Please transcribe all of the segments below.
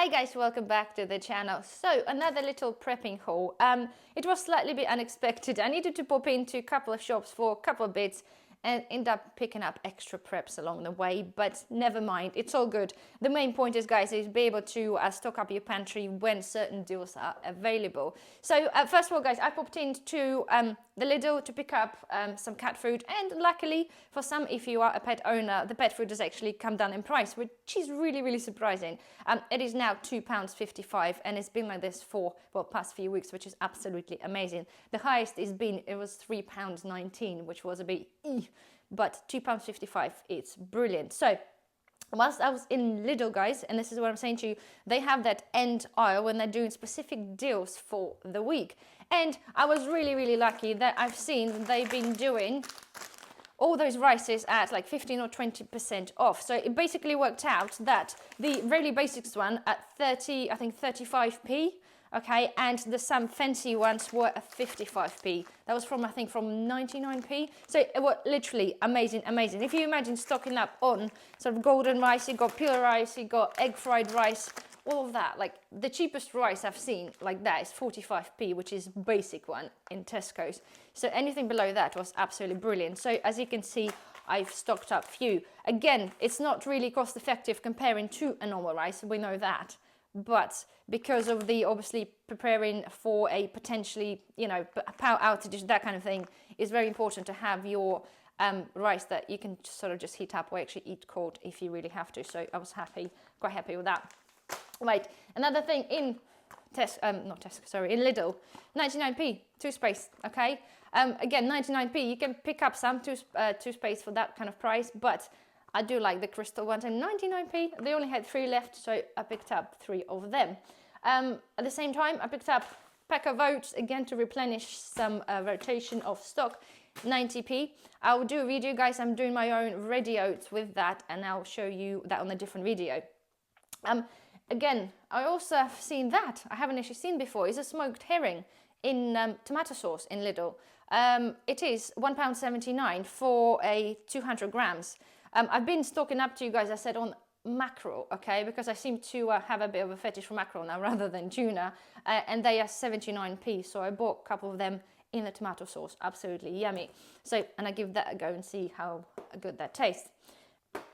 Hi guys, welcome back to the channel. So another little prepping haul. It was slightly bit unexpected. I needed to pop into a couple of shops for a couple of bits and end up picking up extra preps along the way, but never mind, it's all good. The main point is, guys, is be able to stock up your pantry when certain deals are available. So first of all, guys, I popped into the Lidl to pick up some cat food, and luckily for some, if you are a pet owner, the pet food has actually come down in price, which is really surprising. It is now £2.55 and it's been like this for, well, past few weeks, which is absolutely amazing. The highest it was £3.19, which was a bit but £2.55, it's brilliant. So whilst I was in Lidl, guys, and this is what I'm saying to you, they have that end aisle when they're doing specific deals for the week. And I was really lucky that I've seen they've been doing all those rices at like 15 or 20% off. So it basically worked out that the really basics one at 30, I think 35p, okay, and the some fancy ones were at 55p. That was from, I think, from 99p. So it was literally amazing. If you imagine stocking up on sort of golden rice, you got pure rice, you got egg fried rice, all of that. Like the cheapest rice I've seen like that is 45p, which is basic one in Tesco's. So anything below that was absolutely brilliant. So as you can see, I've stocked up few. Again, it's not really cost effective comparing to a normal rice, we know that. But because of the obviously preparing for a potentially, you know, power outage, that kind of thing, is very important to have your rice that you can sort of just heat up or actually eat cold if you really have to. So I was quite happy with that. Right, another thing in in Lidl, 99p toothpaste, okay? Again, 99p, you can pick up some toothpaste for that kind of price, but I do like the crystal ones, and 99p, they only had 3 left, so I picked up 3 of them. At the same time, I picked up pack of oats, again, to replenish some rotation of stock, 90p. I'll do a video, guys, I'm doing my own ready oats with that, and I'll show you that on a different video. Again, I also have seen that, I haven't actually seen before, is a smoked herring in tomato sauce in Lidl. It is £1.79 for a 200 grams. I've been stocking up to you guys, I said, on mackerel, okay, because I seem to have a bit of a fetish for mackerel now rather than tuna, and they are 79p, so I bought a couple of them in the tomato sauce, absolutely yummy. So, and I give that a go and see how good that tastes.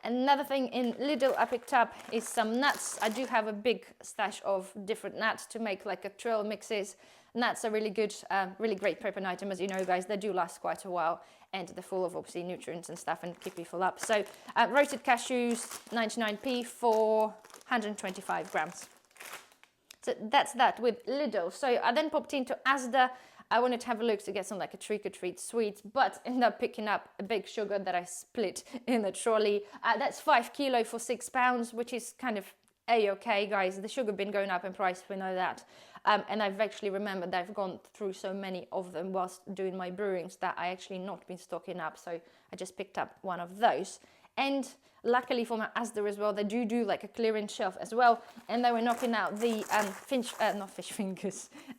Another thing in Lidl I picked up is some nuts. I do have a big stash of different nuts to make like a trail mixes. Nuts are really good, really great prepping item, as you know, guys. They do last quite a while, and they're full of obviously nutrients and stuff and keep you full up. So roasted cashews, 99p for 125 grams. So that's that with Lidl. So I then popped into Asda. I wanted to have a look to get some like a trick-or-treat sweets, but ended up picking up a big sugar that I split in the trolley. That's 5 kilo for £6, which is kind of a-okay, guys. The sugar been going up in price, we know that. And I've actually remembered that I've gone through so many of them whilst doing my brewings that I actually not been stocking up, so I just picked up one of those. And luckily for my Asda as well, they do like a clearance shelf as well, and they were knocking out the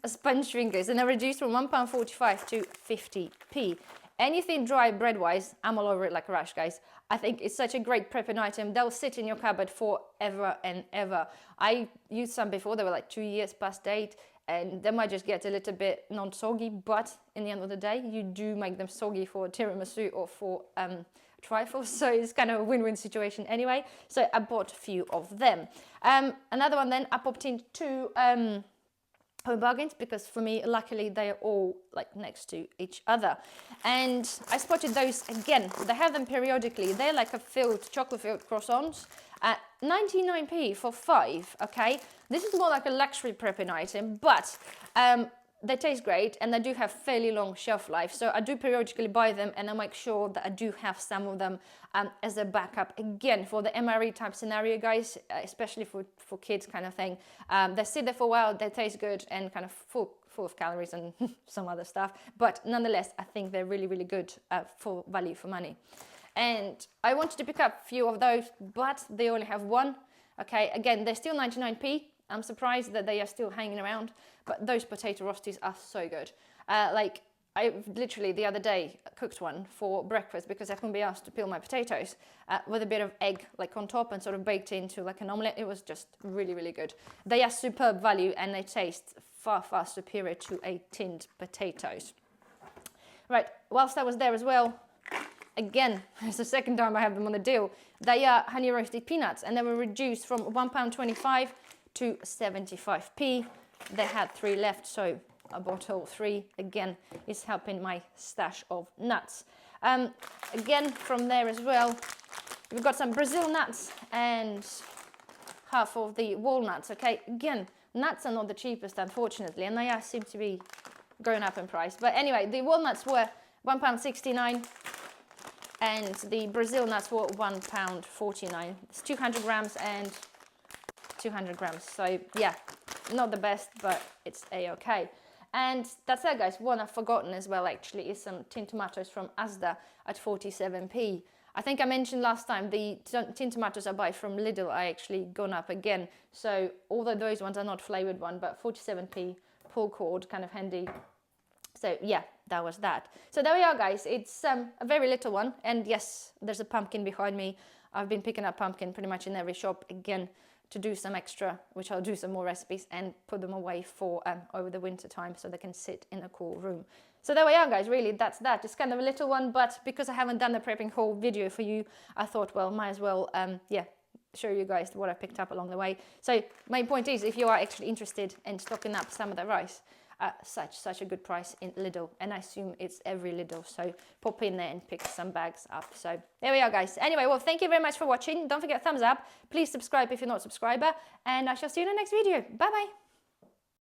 sponge fingers, and they reduced from £1.45 to 50p. Anything dry bread-wise, I'm all over it like a rush, guys. I think it's such a great prepping item. They'll sit in your cupboard forever and ever. I used some before, they were like 2 years past date, and they might just get a little bit non-soggy, but in the end of the day, you do make them soggy for tiramisu or for trifles, so it's kind of a win-win situation anyway. So I bought a few of them. Another one then, I popped into Home Bargains, because for me, luckily, they are all like next to each other. And I spotted those again. They have them periodically. They're like a chocolate-filled croissants at 99p for 5, okay? This is more like a luxury prepping item, but they taste great, and they do have fairly long shelf life. So I do periodically buy them, and I make sure that I do have some of them as a backup. Again, for the MRE type scenario, guys, especially for kids kind of thing. They sit there for a while, they taste good, and kind of full of calories and some other stuff. But nonetheless, I think they're really good for value for money. And I wanted to pick up a few of those, but they only have one. Okay, again, they're still 99p. I'm surprised that they are still hanging around, but those potato roasties are so good. Like I literally the other day cooked one for breakfast because I couldn't be asked to peel my potatoes with a bit of egg like on top and sort of baked into like an omelette. It was just really, really good. They are superb value and they taste far, far superior to a tinned potatoes. Right, whilst I was there as well, again, it's the second time I have them on the deal. They are honey roasted peanuts and they were reduced from £1.25 to 75p. They had 3 left, so I bought all 3. Again, it's helping my stash of nuts. Again, from there as well, we've got some Brazil nuts and half of the walnuts. Okay, again, nuts are not the cheapest, unfortunately, and they seem to be going up in price. But anyway, the walnuts were £1.69 and the Brazil nuts were £1.49. It's 200 grams and 200 grams. So yeah, not the best, but it's a-okay. And that's it, guys. One I've forgotten as well, actually, is some tin tomatoes from Asda at 47p. I think I mentioned last time the tin tomatoes I buy from Lidl are actually gone up again. So although those ones are not flavoured one, but 47p, pull cord, kind of handy. So yeah, that was that. So there we are, guys. It's a very little one. And yes, there's a pumpkin behind me. I've been picking up pumpkin pretty much in every shop again to do some extra, which I'll do some more recipes and put them away for over the winter time so they can sit in a cool room. So there we are, guys. Really, that's that. It's kind of a little one, but because I haven't done the prepping haul video for you, I thought, well, might as well, yeah, show you guys what I picked up along the way. So my point is, if you are actually interested in stocking up some of the rice, such a good price in Lidl, and I assume it's every Lidl, so pop in there and pick some bags up. So there we are, guys. Anyway, well, thank you very much for watching. Don't forget thumbs up. Please subscribe if you're not a subscriber, and I shall see you in the next video. Bye bye.